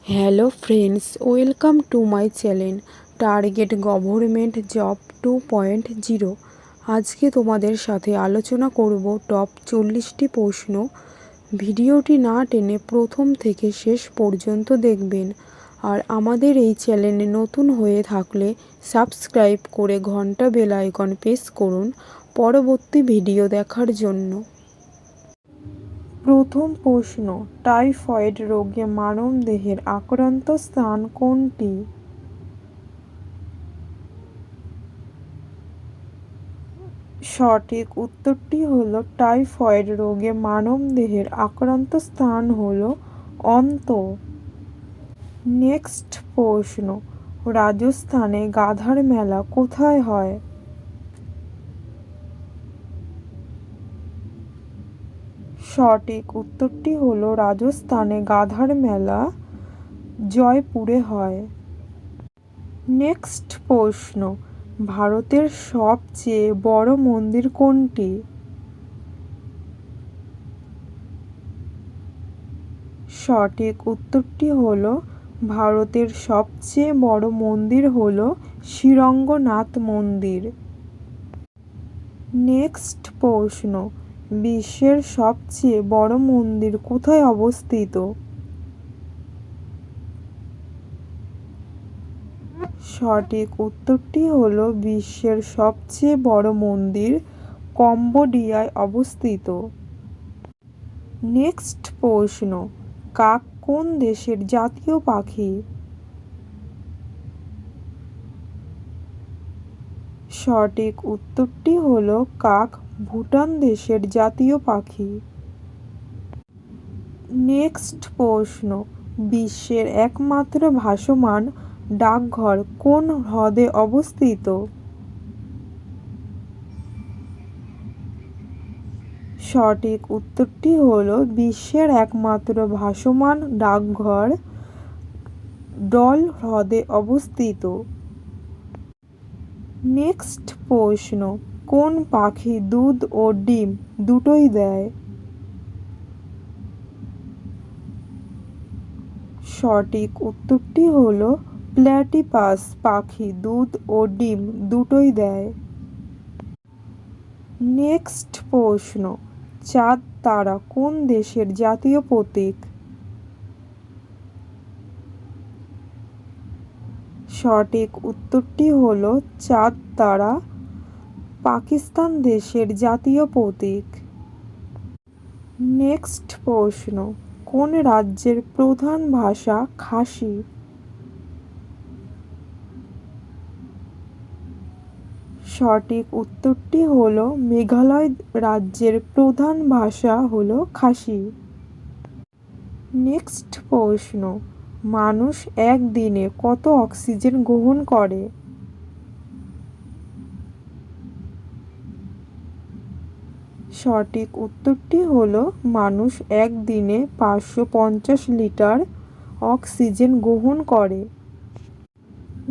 Hello friends, welcome to my channel target government job 2.0। আজকে তোমাদের সাথে আলোচনা করব টপ 40টি প্রশ্ন। ভিডিওটি না টেনে প্রথম থেকে শেষ পর্যন্ত দেখবেন। আর আমাদের এই চ্যানেলে নতুন হয়ে থাকলে সাবস্ক্রাইব করে ঘন্টা বেল আইকন প্রেস করুন পরবর্তী ভিডিও দেখার জন্য। প্রথম প্রশ্ন, টাইফয়েড রোগে মানবদেহের আক্রান্ত স্থান কোনটি? সঠিক উত্তরটি হলো টাইফয়েড রোগে মানবদেহের আক্রান্ত স্থান হলো অন্ত। নেক্সট প্রশ্ন, রাজস্থানে গাধার মেলা কোথায় হয়? সঠিক উত্তরটি হলো রাজস্থানে গাধার মেলা জয়পুরে হয়। নেক্সট প্রশ্ন, ভারতের সবচেয়ে বড় মন্দির কোনটি? সঠিক উত্তরটি হলো ভারতের সবচেয়ে বড় মন্দির হলো শ্রীরঙ্গনাথ মন্দির। নেক্সট প্রশ্ন, বিশ্বের সবচেয়ে বড় মন্দির কোথায় অবস্থিত? সঠিক উত্তরটি হলো বিশ্বের সবচেয়ে বড় মন্দির কম্বোডিয়ায় অবস্থিত। নেক্সট প্রশ্ন, কাক কোন দেশের জাতীয় পাখি? সঠিক উত্তরটি হলো কাক ভুটান দেশের জাতীয় পাখি। নেক্সট প্রশ্ন, বিশ্বের একমাত্র ভাসমান ডাকঘর কোন হ্রদে অবস্থিত? সঠিক উত্তরটি হলো বিশ্বের একমাত্র ভাসমান ডাকঘর ডল হ্রদে অবস্থিত। নেক্সট প্রশ্ন, কোন পাখি দুধ ও ডিম দুটোই দেয়? সঠিক উত্তরটি হলো প্ল্যাটিপাস পাখি দুধ ও ডিম দুটোই দেয়। নেক্সট প্রশ্ন, চাঁদ তারা কোন দেশের জাতীয় প্রতীক? সঠিক উত্তরটি হলো চাঁদ তারা পাকিস্তান দেশের জাতীয় প্রতীক। নেক্সট প্রশ্ন, কোন রাজ্যের প্রধান ভাষা খাসি? সঠিক উত্তরটি হলো মেঘালয় রাজ্যের প্রধান ভাষা হলো খাসি। নেক্সট প্রশ্ন, মানুষ একদিনে কত অক্সিজেন গ্রহণ করে? সঠিক উত্তরটি হলো মানুষ একদিনে 550 লিটার অক্সিজেন গ্রহণ করে।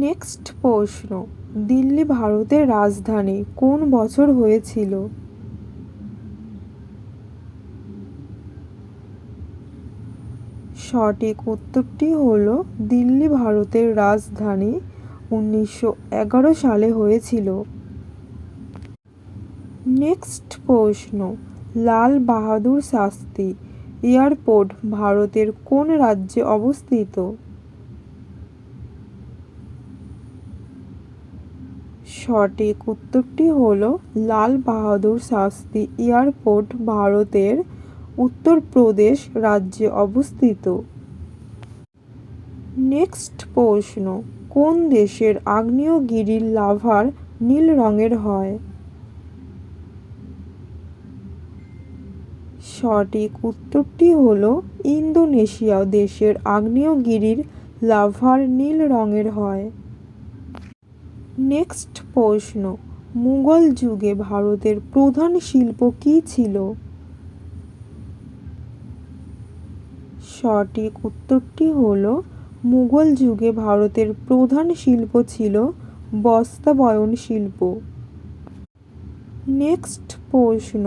নেক্সট প্রশ্ন, দিল্লি ভারতের রাজধানী কোন বছর হয়েছিল? সঠিক উত্তরটি হলো দিল্লি ভারতের রাজধানী 1911 সালে হয়েছিল। নেক্সট প্রশ্ন, লাল বাহাদুর শাস্ত্রী এয়ারপোর্ট ভারতের কোন রাজ্যে অবস্থিত? সঠিক উত্তরটি হলো লাল বাহাদুর শাস্ত্রী এয়ারপোর্ট ভারতের উত্তরপ্রদেশ রাজ্যে অবস্থিত। নেক্সট প্রশ্ন, কোন দেশের আগ্নেয়গিরির লাভার নীল রঙের হয়? সঠিক উত্তরটি হলো ইন্দোনেশিয়া দেশের আগ্নেয়গিরির লাভার নীল রঙের হয়। নেক্সট প্রশ্ন, মুঘল যুগে ভারতের প্রধান শিল্প কী ছিল? সঠিক উত্তরটি হলো মুঘল যুগে ভারতের প্রধান শিল্প ছিল বস্ত্রাবয়ন শিল্প। নেক্সট প্রশ্ন,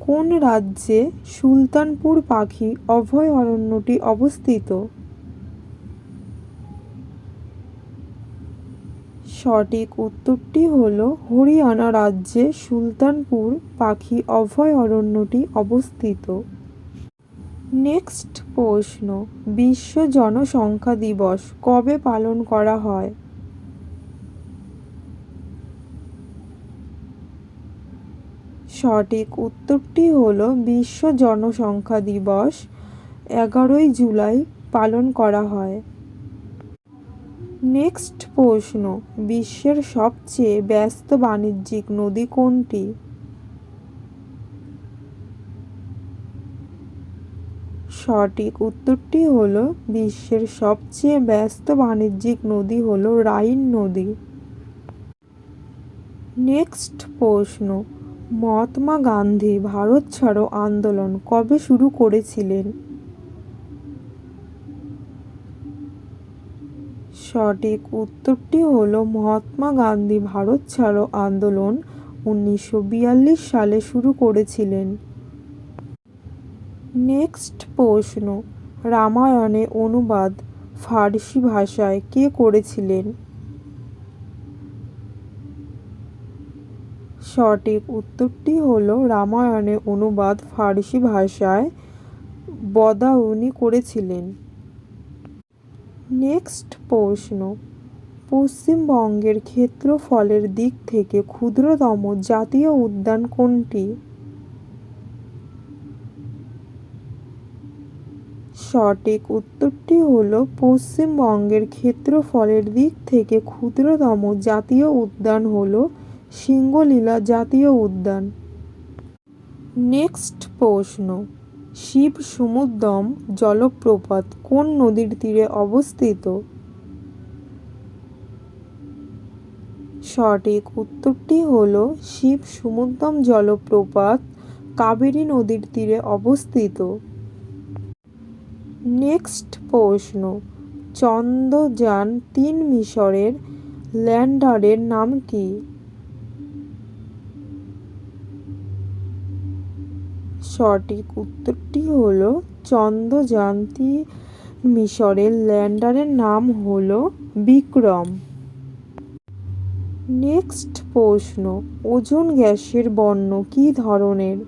কোন রাজ্যে সুলতানপুর পাখি অভয়ারণ্যটি অবস্থিত? সঠিক উত্তরটি হল হরিয়ানা রাজ্যে সুলতানপুর পাখি অভয়ারণ্যটি অবস্থিত। নেক্সট প্রশ্ন, বিশ্ব জনসংখ্যা দিবস কবে পালন করা হয়? সঠিক উত্তরটি হল বিশ্ব জনসংখ্যা দিবস 11ই জুলাই পালন করা হয়। নেক্সট প্রশ্ন, বিশ্বের সবচেয়ে ব্যস্ত বাণিজ্যিক নদী কোনটি? সঠিক উত্তরটি হল বিশ্বের সবচেয়ে ব্যস্ত বাণিজ্যিক নদী হল রাইন নদী। নেক্সট প্রশ্ন, মহাত্মা গান্ধী ভারত ছাড়ো আন্দোলন কবে শুরু করেছিলেন? সঠিক উত্তরটি হল মহাত্মা গান্ধী ভারত ছাড়ো আন্দোলন 1942 সালে শুরু করেছিলেন। নেক্সট প্রশ্ন, রামায়ণে অনুবাদ ফার্সি ভাষায় কে করেছিলেন? সঠিক উত্তরটি হল রামায়ণে অনুবাদ ফার্সি ভাষায় বদায়ুনি করেছিলেন। নেক্সট প্রশ্ন, পশ্চিমবঙ্গের ক্ষেত্রফলের দিক থেকে ক্ষুদ্রতম জাতীয় উদ্যান কোনটি? সঠিক উত্তরটি হল পশ্চিমবঙ্গের ক্ষেত্রফলের দিক থেকে ক্ষুদ্রতম জাতীয় উদ্যান হল সিঙ্গলীলা জাতীয় উদ্যান। নেক্সট প্রশ্ন, শিব সমুদ্রম জলপ্রপাত কোন নদীর তীরে অবস্থিত? সঠিক উত্তরটি হল শিব সমুদ্রম জলপ্রপাত কাবেরী নদীর তীরে অবস্থিত। নেক্সট প্রশ্ন, চন্দ্রযান-3 মিশরের ল্যান্ডারের নাম কি? সঠিক উত্তরটি হল চন্দ্রযান-3 মিশরের ল্যান্ডারের নাম হল বিক্রম। নেক্সট প্রশ্ন, ওজোন গ্যাসের বর্ণ কী ধরনের?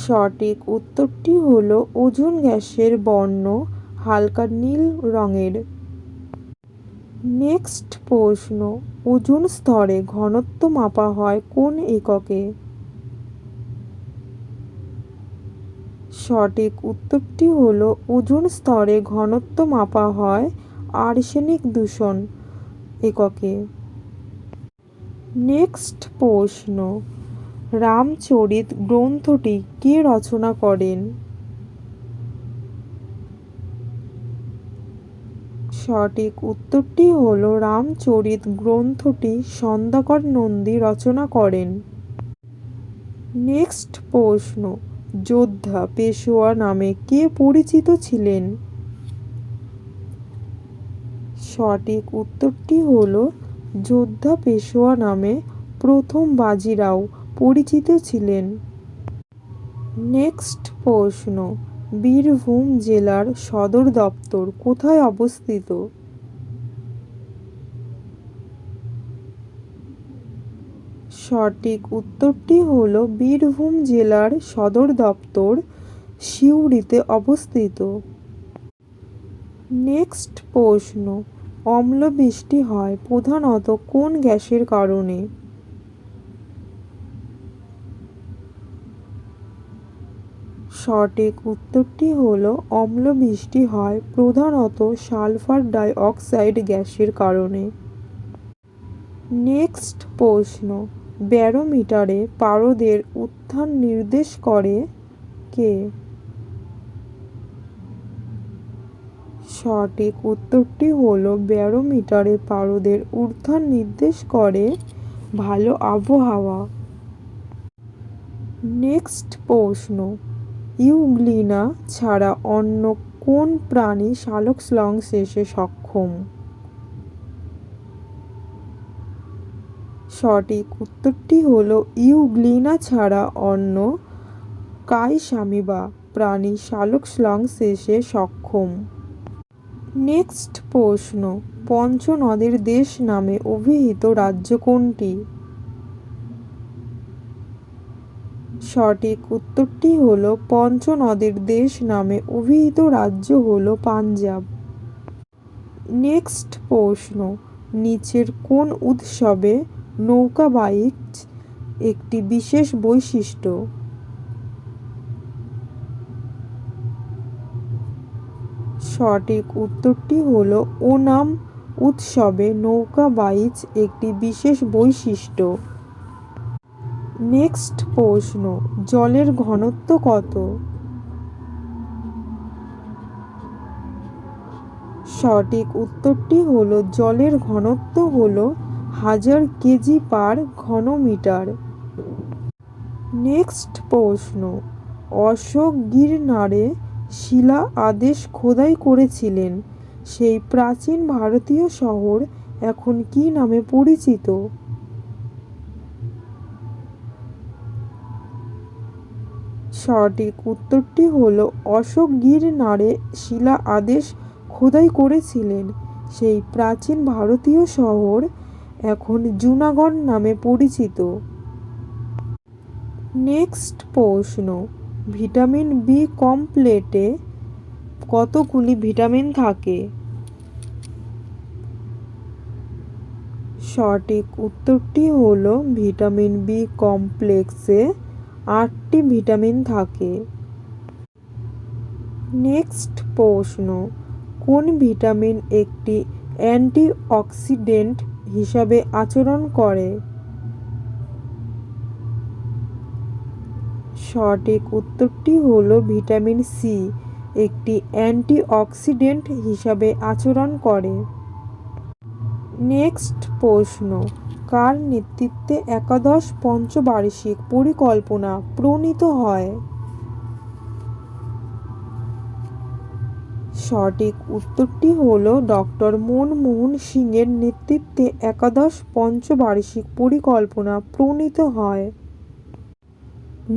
সঠিক উত্তরটি হল ওজোন গ্যাসের বর্ণ হালকা নীল রঙের। নেক্সট প্রশ্ন, ওজোন স্তরে ঘনত্ব মাপা হয় কোন এককে? সঠিক উত্তরটি হল ওজোন স্তরে ঘনত্ব মাপা হয় আর্সেনিক দূষণ এককে। নেক্সট প্রশ্ন, রামচরিত গ্রন্থটি কে রচনা করেন? সঠিক উত্তরটি হল রামচরিত গ্রন্থটি সন্ধ্যাকর নন্দী রচনা করেন। নেক্সট প্রশ্ন, যোদ্ধা পেশোয়া নামে কে পরিচিত ছিলেন? সঠিক উত্তরটি হল যোদ্ধা পেশোয়া নামে প্রথম বাজিরাও পরিচিত ছিলেন। নেক্সট প্রশ্ন, বীরভূম জেলার সদর দপ্তর কোথায় অবস্থিত? সঠিক উত্তরটি হল বীরভূম জেলার সদর দপ্তর সিউড়িতে অবস্থিত। নেক্সট প্রশ্ন, অম্ল বৃষ্টি হয় প্রধানত কোন গ্যাসের কারণে? সঠিক উত্তরটি হল অম্ল বৃষ্টি হয় প্রধানত সালফার ডাই অক্সাইড গ্যাসের কারণে। নেক্সট প্রশ্ন, ব্যারোমিটারে পারদের উত্থান নির্দেশ করে কে? সঠিক উত্তরটি হল ব্যারোমিটারে পারদের উত্থান নির্দেশ করে ভালো আবহাওয়া। নেক্সট প্রশ্ন, ইউগ্লিনা ছাড়া অন্য কোন প্রাণী সালোকসংশ্লেষে সক্ষম? সঠিক উত্তরটি হল ইউগ্লিনা ছাড়া অন্য কাইসামিবা প্রাণী সালোকসংশ্লেষে সক্ষম। নেক্সট প্রশ্ন, পঞ্চনদের দেশ নামে অভিহিত রাজ্য কোনটি? সঠিক উত্তরটি হলো পঞ্চনদের দেশ নামে অভিহিত রাজ্য হলো পাঞ্জাব। নেক্সট প্রশ্ন, নিচের কোন উৎসবে নৌকা বাইচ একটি বিশেষ বৈশিষ্ট্য? সঠিক উত্তরটি হলো ওনাম উৎসবে নৌকা বাইচ একটি বিশেষ বৈশিষ্ট্য। নেক্সট প্রশ্ন, জলের ঘনত্ব কত? সঠিক উত্তরটি হলো জলের ঘনত্ব হলো 1000 কেজি/ঘনমিটার। নেক্সট প্রশ্ন, অশোক গিরনারে শিলা আদেশ খোদাই করেছিলেন সেই প্রাচীন ভারতীয় শহর এখন কী নামে পরিচিত? সঠিক উত্তরটি হলো অশোক গিরনারে শিলা আদেশ খোদাই করেছিলেন সেই প্রাচীন ভারতীয় শহর এখন জুনাগড় নামে পরিচিত। নেক্সট প্রশ্ন, ভিটামিন বি কমপ্লেক্সে কতগুলি ভিটামিন থাকে? সঠিক উত্তরটি হলো ভিটামিন বি কমপ্লেক্সে 8টি ভিটামিন থাকে। নেক্সট প্রশ্ন, কোন ভিটামিন একটি অ্যান্টিঅক্সিডেন্ট হিসাবে আচরণ করে? সঠিক উত্তরটি হলো ভিটামিন সি একটি অ্যান্টিঅক্সিডেন্ট হিসাবে আচরণ করে। নেক্সট প্রশ্ন, কার নেতৃত্বে একাদশ পঞ্চবার্ষিক পরিকল্পনা প্রণীত হয়? সঠিক উত্তরটি হলো ডক্টর মনমোহন সিংয়ের নেতৃত্বে একাদশ পঞ্চবার্ষিক পরিকল্পনা প্রণীত হয়।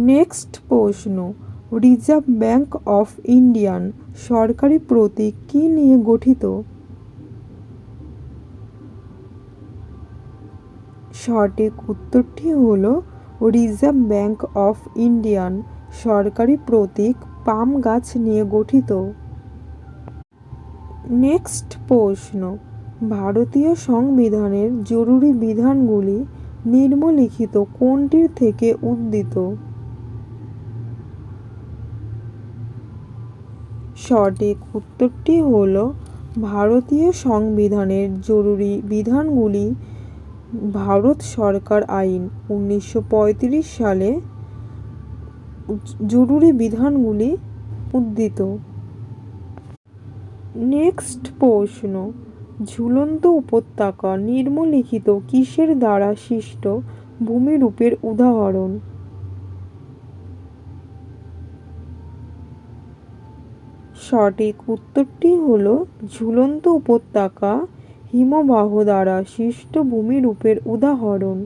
নেক্সট প্রশ্ন, রিজার্ভ ব্যাঙ্ক অফ ইন্ডিয়ান সরকারি প্রতীক কী নিয়ে গঠিত? সঠিক উত্তরটি হলো রিজার্ভ ব্যাঙ্ক অফ ইন্ডিয়ান সরকারি প্রতীক পাম গাছ নিয়ে গঠিত। নেক্সট প্রশ্ন, ভারতীয় সংবিধানের জরুরি বিধানগুলি নিম্নলিখিত কোনটির থেকে উদ্ভূত? সঠিক উত্তরটি হলো ভারতীয় সংবিধানের জরুরি বিধানগুলি ভারত সরকার আইন 1935 সালে জরুরি বিধানগুলি উদ্ধৃত। নেক্সট প্রশ্ন, ঝুলন্ত উপত্যকা নিম্নলিখিত কিসের দ্বারা সৃষ্ট ভূমিরূপের উদাহরণ? সঠিক উত্তরটি হলো ঝুলন্ত উপত্যকা হিমবাহ দ্বারা সৃষ্ট ভূমিরূপের উদাহরণ।